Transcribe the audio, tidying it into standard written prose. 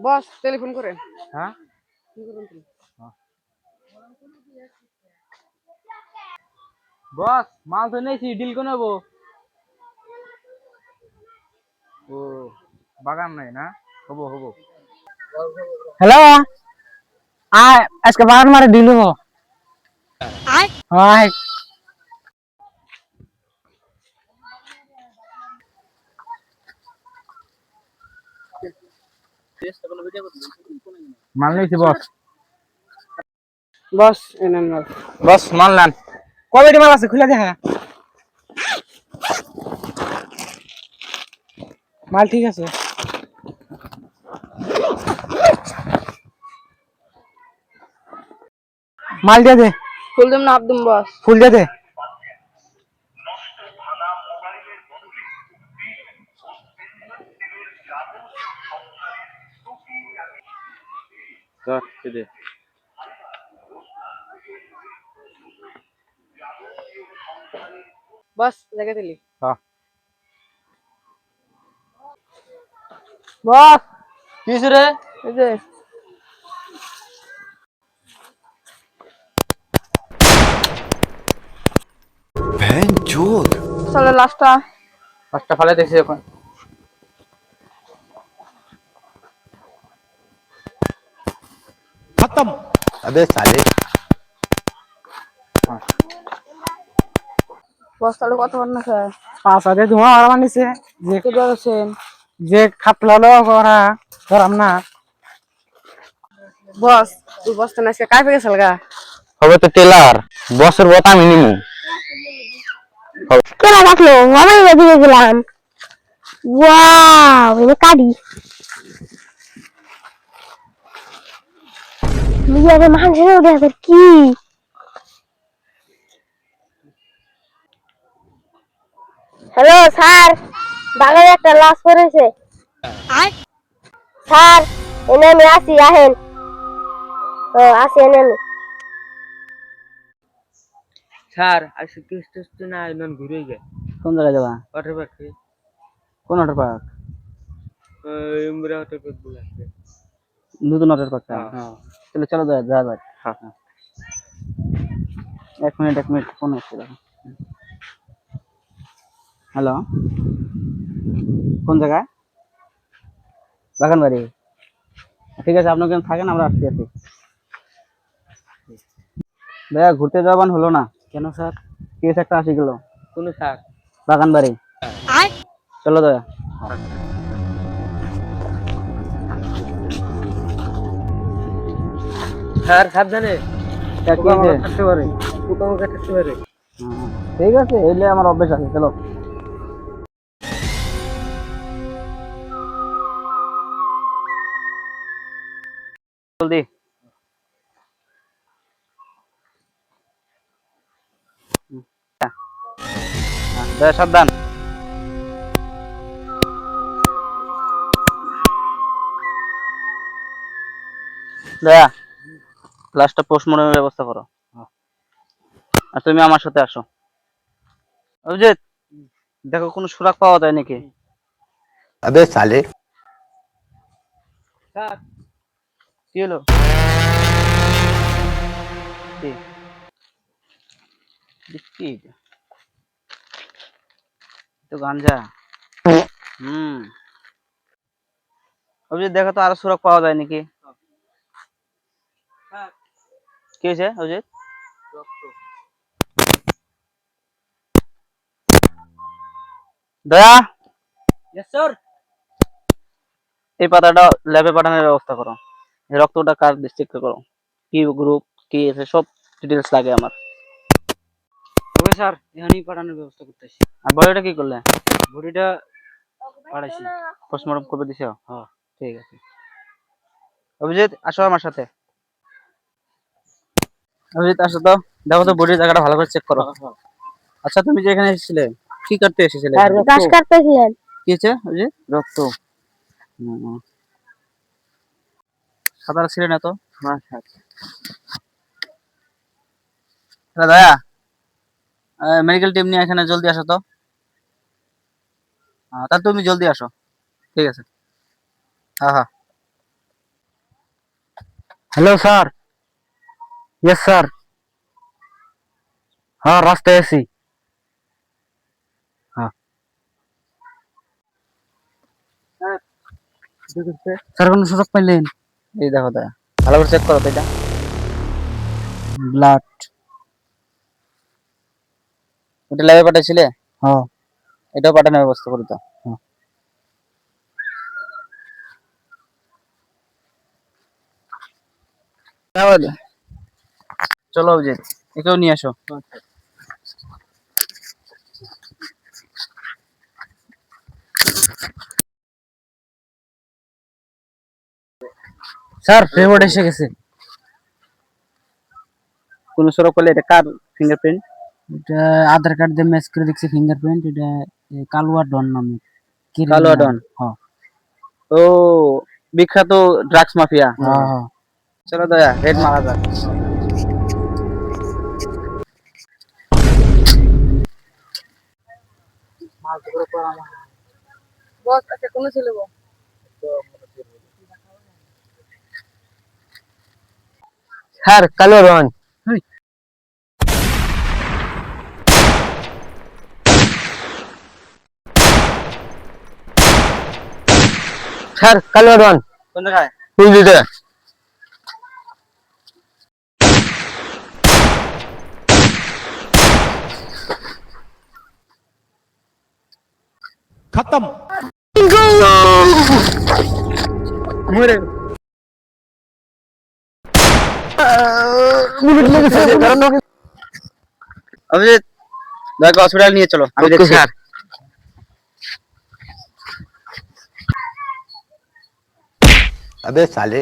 বস telephone করেন। হ্যাঁ বস, মাল তো নেছি, ডিল করে নেবো। ও বাগান নাই না, হবো হবো। হ্যালো, আজকে বাগান মারে ডিল হবো। আয় মাল নেছি বস। বস এনেন মাল। বস মাল নেন। কবে মাল আছে খুলে দেখা। মাল ঠিক আছে। মাল দিয়ে দে। ফুল দিম না হাফ দিম বস? ফুল দিয়ে দে। দে। বস জায়গা দিলি। হ্যাঁ বস কি রে? এই যে চলে লাস্টটা। পাঁচটা ফালে দেখছি এখন। খতম। अबे साले বস তাহলে কত না স্যার? 5,000 ধোঁয়া আর মানিছে যে কে ধরেছেন? যে খাটলালো করা ধরাম না। বস তুই বসতে না আজকে কাই পেয়ে গেছাল গা? হবে তো টেলার, বসের বতা আমি নিমু। কেনা রাখলো আমি দিয়ে গেলাম। ওয়াও এটা কাটি নিজের মানুষের ওদের কি হ্যালো স্যার বাগানে একটা লাশ পড়েছে স্যার এনে আমি আসি আহেন আসি এনে আমি স্যার আজকে কেস টেস্ট না নন ঘুরে যায়। কোন জায়গায় যাবা? ওয়াটার পার্কে। কোন ওয়াটার পার্ক? ইমরা ওয়াটার পার্ক বলে আছে। নতুন ওয়াটার পার্কটা? হ্যাঁ তাহলে চলো যাই যাই। হ্যাঁ। 1 মিনিট ফোন আসছে। হ্যালো, কোন জায়গায়? বাগানবাড়ি। ঠিক আছে, আপনি ওখানে থাকেন, আমরা আসছি। ভাইয়া ঘুরতে যাওয়ান হলো না কেন স্যার? কেস একটা আসি গেল। কোন স্যার? বাগানবাড়ি। চলো দয়া। স্যার সাবধানে, থাকতে পারে। পোকামাকড় থাকতে পারে। ঠিক আছে, এলে আমার অভ্যেস আছে। চলো। জলদি। দয়া সাবধান। দয়া লাস্টটা পোস্টমর্টমের ব্যবস্থা করো। আর তুমি আমার সাথে আসো। অভিজিৎ, দেখো কোনো সুরাগ পাওয়া যায় নাকি? अबे साले স্যার কি হলো? কি কি তো গাঞ্জা? অভিজিৎ, দেখো তো আরো সুরাগ পাওয়া যায় নাকি? কি হয়েছে অভিজিৎ? দয়া, এই পাতাটা ল্যাবে পাঠানোর ব্যবস্থা করো। এই রক্তটা কার ডিস্ট্রিক্টে করো, কি গ্রুপ কি আছে সব ডিটেলস লাগে আমার। ওকে স্যার এখানেই পাঠানোর ব্যবস্থা করতেছি। আর বডিটা কি করলে? বডিটা পাঠাইছি। পোস্টমর্টম করে দিছো? হ্যাঁ। ঠিক আছে। অভিজিৎ, আসো আমার সাথে। অভিজিৎ আসো তো, দেখো তো বডির জায়গাটা ভালো করে চেক করো। আচ্ছা, তুমি যে এখানে এসেছিলে কি করতে এসেছিলে? গাছ কাটতেছিলেন কি হয়েছে অভিজিৎ? রক্ত। সাঁতার ছিল না তো? দয়া, মেডিকেল টিম নিয়ে এখানে জলদি আসো তো। তাহলে তুমি জলদি আসো। ঠিক আছে। হ্যাঁ হ্যাঁ। Hello sir. Yes sir. হ্যাঁ রাস্তায় আছি। হ্যাঁ স্যার, কোনো সুযোগ পাইলেন? এই দেখো দয়া, ভালো করে চেক করো তো এটা। ব্লাড। ওটা ল্যাবে পাঠাইছিলে? হ্যাঁ। এটাও পাঠানোর ব্যবস্থা করি তো। তাহলে চলো অভিজিৎ, একেও নিয়ে আসো। স্যার রিপোর্ট এসে গেছে। কোন সড়ক পেলে এটা কার ফিঙ্গারপ্রিন্ট? এটা আধার কার্ড দিয়ে ম্যাচ করে দেখছি ফিঙ্গারপ্রিন্ট। এটা কালুয়া ডন নামে। কালুয়া ডন? হ্যাঁ ও বিখ্যাত ড্রাগস মাফিয়া। হ্যাঁ হ্যাঁ। চলো দয়া, রেড মারা যাক। বস আচ্ছা কোন ছিল গো? স্যার কালো রন। স্যার কালো রন কোন জায়গায়? বুঝলিতে মরে অভিজিৎ, দয়াকে হসপিটাল নিয়ে চলো, আমি দেখছি। স্যার। अबे साले